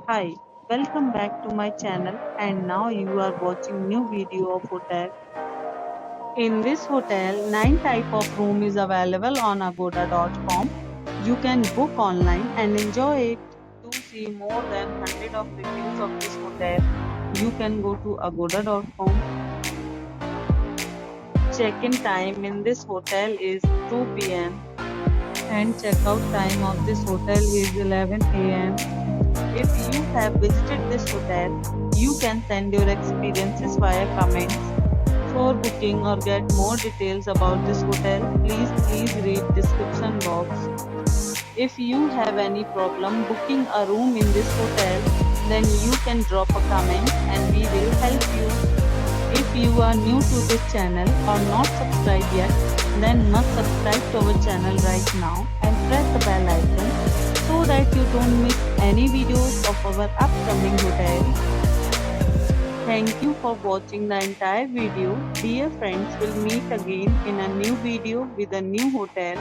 Hi, welcome back to my channel and now you are watching new video of hotel. In this hotel, 9 type of room is available on agoda.com. You can book online and enjoy it. To see more than 100 of reviews of this hotel, you can go to agoda.com. Check-in time in this hotel is 2 p.m. and check-out time of this hotel is 11 a.m. If you have visited this hotel, you can send your experiences via comments. For booking or get more details about this hotel, please read description box. If you have any problem booking a room in this hotel, then you can drop a comment and we will help you. If you are new to this channel or not subscribed yet, then must subscribe to our channel right now and press the bell icon so that you don't miss any videos of our upcoming hotels. Thank you for watching the entire video. Dear friends, we'll meet again in a new video with a new hotel.